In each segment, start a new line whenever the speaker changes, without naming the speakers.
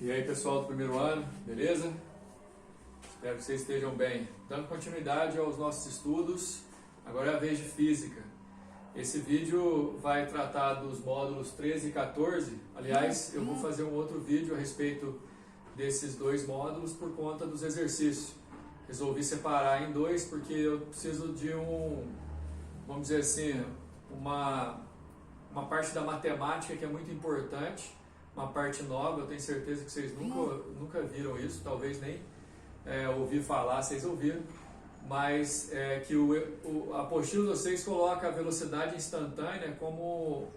E aí pessoal do primeiro ano, beleza? Espero que vocês estejam bem. Dando continuidade aos nossos estudos, agora é a vez de Física. Esse vídeo vai tratar dos módulos 13 e 14. Aliás, eu vou fazer um outro vídeo a respeito desses dois módulos por conta dos exercícios. Resolvi separar em dois porque eu preciso de vamos dizer assim, uma parte da matemática que é muito importante, uma parte nova. Eu tenho certeza que vocês nunca viram isso, talvez nem ouvi falar, vocês ouviram, mas que a apostila de vocês coloca a velocidade instantânea como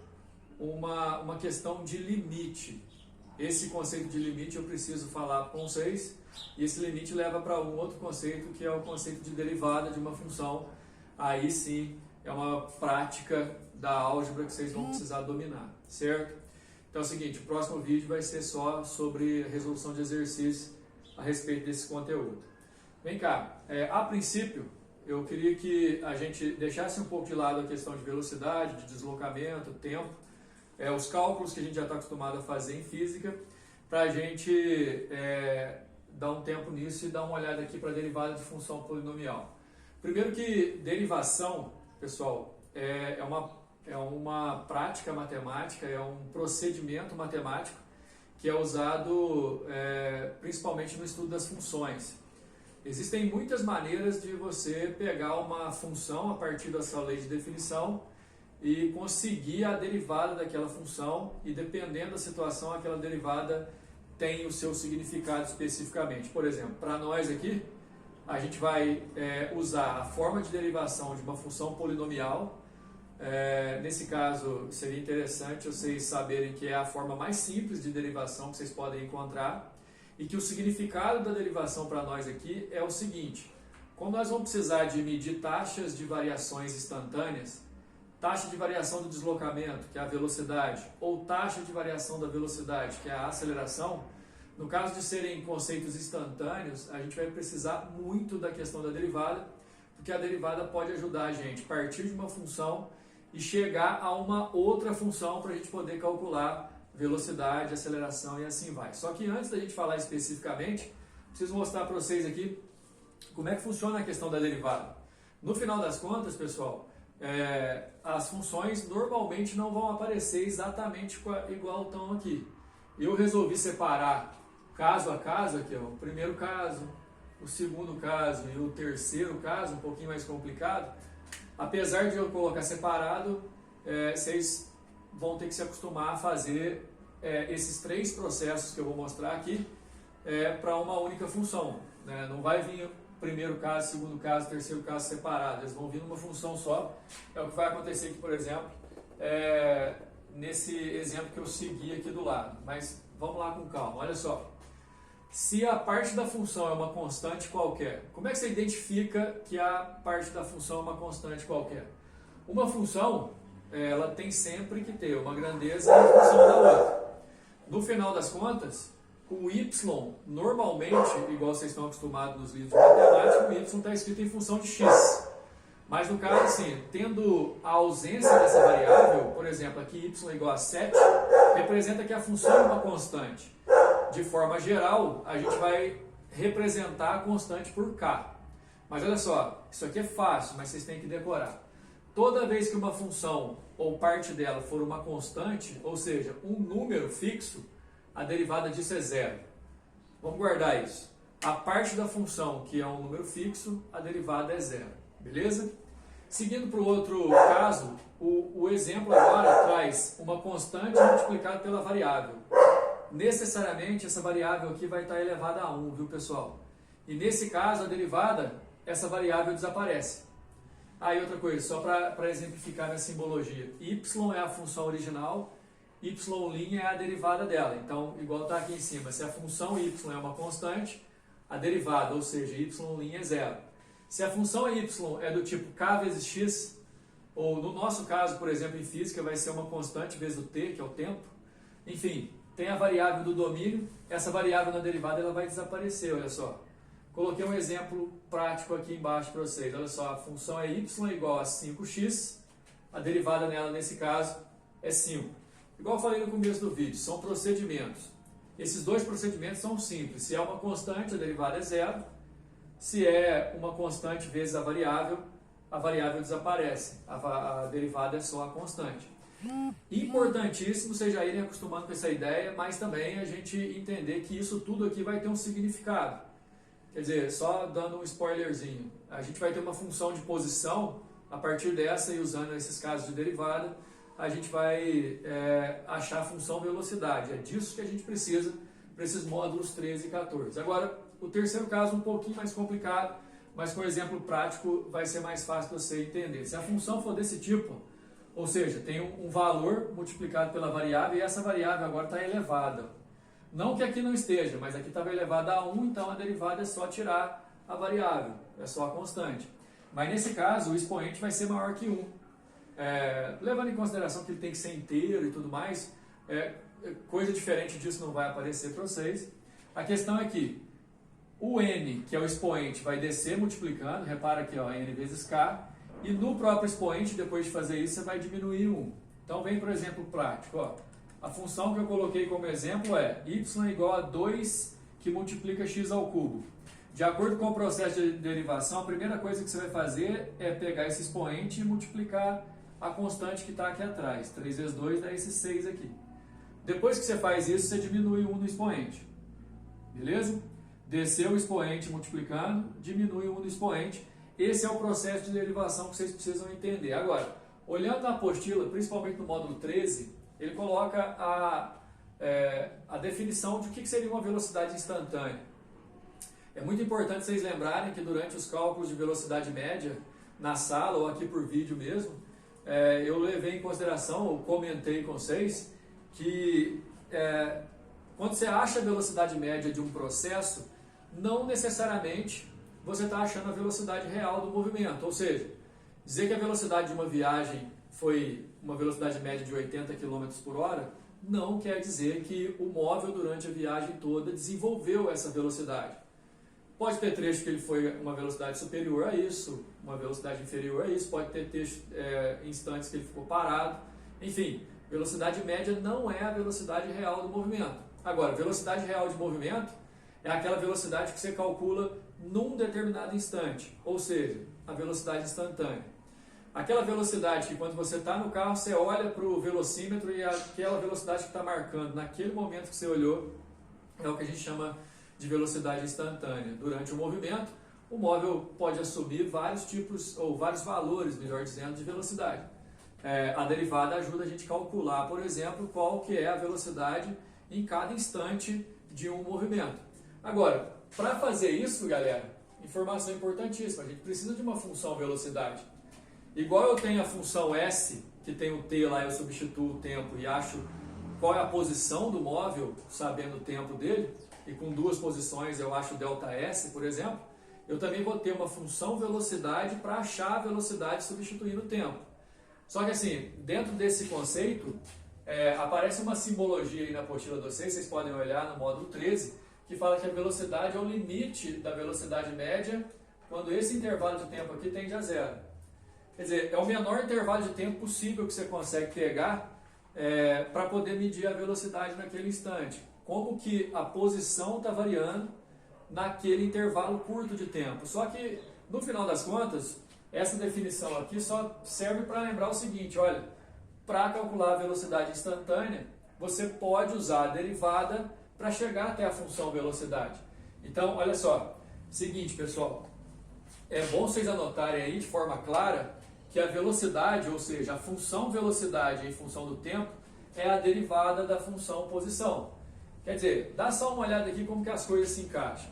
uma questão de limite. Esse conceito de limite eu preciso falar com vocês, e esse limite leva para um outro conceito, que é o conceito de derivada de uma função. Aí sim é uma prática da álgebra que vocês vão precisar dominar, certo? Então é o seguinte, o próximo vídeo vai ser só sobre resolução de exercícios a respeito desse conteúdo. Vem cá, a princípio eu queria que a gente deixasse um pouco de lado a questão de velocidade, de deslocamento, tempo, os cálculos que a gente já está acostumado a fazer em física, para a gente dar um tempo nisso e dar uma olhada aqui para a derivada de função polinomial. Primeiro que derivação, pessoal, é uma prática matemática, é um procedimento matemático que é usado principalmente no estudo das funções. Existem muitas maneiras de você pegar uma função a partir da sua lei de definição e conseguir a derivada daquela função, e dependendo da situação, aquela derivada tem o seu significado especificamente. Por exemplo, para nós aqui, a gente vai usar a forma de derivação de uma função polinomial. Nesse caso, seria interessante vocês saberem que é a forma mais simples de derivação que vocês podem encontrar, e que o significado da derivação para nós aqui é o seguinte: quando nós vamos precisar de medir taxas de variações instantâneas, taxa de variação do deslocamento, que é a velocidade, ou taxa de variação da velocidade, que é a aceleração, no caso de serem conceitos instantâneos, a gente vai precisar muito da questão da derivada, porque a derivada pode ajudar a gente a partir de uma função e chegar a uma outra função para a gente poder calcular velocidade, aceleração e assim vai. Só que antes da gente falar especificamente, preciso mostrar para vocês aqui como é que funciona a questão da derivada. No final das contas, pessoal, as funções normalmente não vão aparecer exatamente igual estão aqui. Eu resolvi separar caso a caso aqui, ó, o primeiro caso, o segundo caso e o terceiro caso, um pouquinho mais complicado. Apesar de eu colocar separado, vocês vão ter que se acostumar a fazer esses três processos que eu vou mostrar aqui para uma única função, né? Não vai vir primeiro caso, segundo caso, terceiro caso separado, eles vão vir numa função só. É o que vai acontecer aqui, por exemplo, nesse exemplo que eu segui aqui do lado. Mas vamos lá com calma, olha só. Se a parte da função é uma constante qualquer, como é que você identifica que a parte da função é uma constante qualquer? Uma função, ela tem sempre que ter uma grandeza em função da outra. No final das contas, o y, normalmente, igual vocês estão acostumados nos livros de matemática, o y está escrito em função de x. Mas no caso, assim, tendo a ausência dessa variável, por exemplo, aqui y é igual a 7, representa que a função é uma constante. De forma geral, a gente vai representar a constante por k. Mas olha só, isso aqui é fácil, mas vocês têm que decorar. Toda vez que uma função ou parte dela for uma constante, ou seja, um número fixo, a derivada disso é zero. Vamos guardar isso. A parte da função que é um número fixo, a derivada é zero. Beleza? Seguindo para o outro caso, o exemplo agora traz uma constante multiplicada pela variável. Necessariamente essa variável aqui vai estar elevada a 1, viu pessoal? E nesse caso a derivada, essa variável desaparece. Aí outra coisa, só para exemplificar minha simbologia, y é a função original, y' é a derivada dela. Então, igual está aqui em cima, se a função y é uma constante, a derivada, ou seja, y' é zero. Se a função y é do tipo k vezes x, ou no nosso caso, por exemplo, em física, vai ser uma constante vezes o t, que é o tempo, enfim, tem a variável do domínio, essa variável na derivada ela vai desaparecer, olha só. Coloquei um exemplo prático aqui embaixo para vocês, olha só, a função é y igual a 5x, a derivada nela nesse caso é 5. Igual eu falei no começo do vídeo, são procedimentos. Esses dois procedimentos são simples. Se é uma constante, a derivada é zero. Se é uma constante vezes a variável desaparece. A derivada é só a constante. Importantíssimo vocês já irem acostumando com essa ideia, mas também a gente entender que isso tudo aqui vai ter um significado. Quer dizer, só dando um spoilerzinho, a gente vai ter uma função de posição, a partir dessa e usando esses casos de derivada, a gente vai achar a função velocidade. É disso que a gente precisa para esses módulos 13 e 14. Agora, o terceiro caso um pouquinho mais complicado, mas com exemplo prático vai ser mais fácil você entender. Se a função for desse tipo, ou seja, tem um valor multiplicado pela variável e essa variável agora está elevada. Não que aqui não esteja, mas aqui estava elevada a 1, então a derivada é só tirar a variável, é só a constante. Mas nesse caso, o expoente vai ser maior que 1. Levando em consideração que ele tem que ser inteiro e tudo mais, coisa diferente disso não vai aparecer para vocês. A questão é que o n, que é o expoente, vai descer multiplicando, repara aqui, ó, n vezes k, e no próprio expoente, depois de fazer isso, você vai diminuir 1. Então vem para o exemplo prático. Ó. A função que eu coloquei como exemplo é y igual a 2 que multiplica x ao cubo. De acordo com o processo de derivação, a primeira coisa que você vai fazer é pegar esse expoente e multiplicar a constante que está aqui atrás. 3 vezes 2 dá esse 6 aqui. Depois que você faz isso, você diminui 1 no expoente. Beleza? Desceu o expoente multiplicando, diminui 1 no expoente. Esse é o processo de derivação que vocês precisam entender. Agora, olhando na apostila, principalmente no módulo 13, ele coloca a definição de o que seria uma velocidade instantânea. É muito importante vocês lembrarem que durante os cálculos de velocidade média, na sala ou aqui por vídeo mesmo, eu levei em consideração, ou comentei com vocês, que quando você acha a velocidade média de um processo, não necessariamente você está achando a velocidade real do movimento. Ou seja, dizer que a velocidade de uma viagem foi uma velocidade média de 80 km por hora, não quer dizer que o móvel durante a viagem toda desenvolveu essa velocidade. Pode ter trecho que ele foi uma velocidade superior a isso, uma velocidade inferior a isso, pode ter instantes que ele ficou parado. Enfim, velocidade média não é a velocidade real do movimento. Agora, velocidade real de movimento é aquela velocidade que você calcula num determinado instante, ou seja, a velocidade instantânea. Aquela velocidade que quando você está no carro, você olha para o velocímetro e aquela velocidade que está marcando naquele momento que você olhou é o que a gente chama de velocidade instantânea. Durante o movimento, o móvel pode assumir vários tipos, ou vários valores, melhor dizendo, de velocidade. A derivada ajuda a gente a calcular, por exemplo, qual que é a velocidade em cada instante de um movimento. Agora, para fazer isso, galera, informação importantíssima, a gente precisa de uma função velocidade. Igual eu tenho a função S, que tem o t lá, eu substituo o tempo e acho qual é a posição do móvel, sabendo o tempo dele, e com duas posições eu acho ΔS, por exemplo, eu também vou ter uma função velocidade para achar a velocidade substituindo o tempo. Só que assim, dentro desse conceito, aparece uma simbologia aí na apostila de vocês podem olhar no módulo 13, que fala que a velocidade é o limite da velocidade média quando esse intervalo de tempo aqui tende a zero. Quer dizer, é o menor intervalo de tempo possível que você consegue pegar para poder medir a velocidade naquele instante. Como que a posição está variando naquele intervalo curto de tempo. Só que, no final das contas, essa definição aqui só serve para lembrar o seguinte, olha, para calcular a velocidade instantânea, você pode usar a derivada para chegar até a função velocidade. Então, olha só, seguinte pessoal, é bom vocês anotarem aí de forma clara que a velocidade, ou seja, a função velocidade em função do tempo, é a derivada da função posição. Quer dizer, dá só uma olhada aqui como que as coisas se encaixam.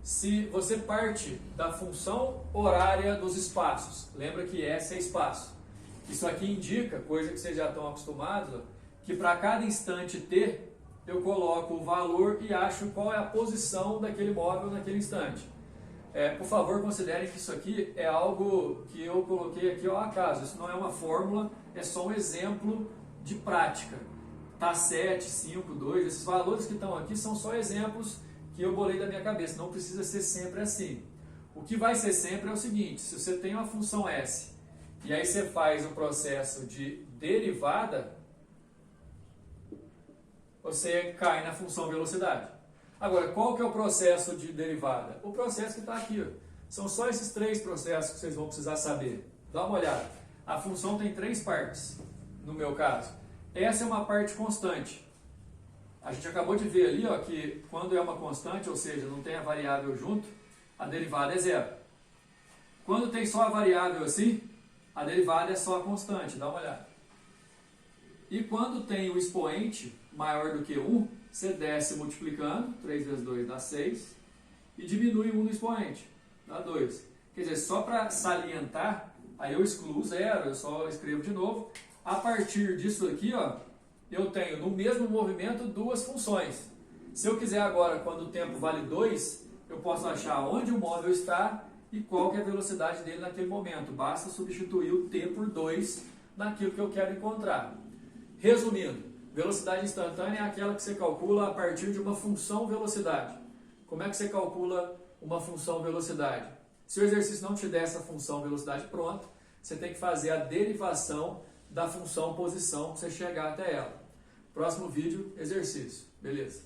Se você parte da função horária dos espaços, lembra que S é espaço. Isso aqui indica, coisa que vocês já estão acostumados, que para cada instante t, eu coloco o valor e acho qual é a posição daquele móvel naquele instante. Por favor, considerem que isso aqui é algo que eu coloquei aqui ao acaso. Isso não é uma fórmula, é só um exemplo de prática. Tá 7, 5, 2, esses valores que estão aqui são só exemplos que eu bolei da minha cabeça. Não precisa ser sempre assim. O que vai ser sempre é o seguinte, se você tem uma função S e aí você faz o processo de derivada, ou você cai na função velocidade. Agora, qual que é o processo de derivada? O processo que está aqui, ó. São só esses 3 processos que vocês vão precisar saber. Dá uma olhada. A função tem 3 partes, no meu caso. Essa é uma parte constante. A gente acabou de ver ali, ó, que quando é uma constante, ou seja, não tem a variável junto, a derivada é 0. Quando tem só a variável assim, a derivada é só a constante. Dá uma olhada. E quando tem o expoente maior do que 1, você desce multiplicando, 3 vezes 2 dá 6, e diminui 1 no expoente, dá 2. Quer dizer, só para salientar, aí eu excluo 0, eu só escrevo de novo. A partir disso aqui, ó, eu tenho no mesmo movimento 2 funções. Se eu quiser agora, quando o tempo vale 2, eu posso achar onde o móvel está e qual que é a velocidade dele naquele momento. Basta substituir o t por 2 naquilo que eu quero encontrar. Resumindo, velocidade instantânea é aquela que você calcula a partir de uma função velocidade. Como é que você calcula uma função velocidade? Se o exercício não te der essa função velocidade pronta, você tem que fazer a derivação da função posição para você chegar até ela. Próximo vídeo, exercício. Beleza?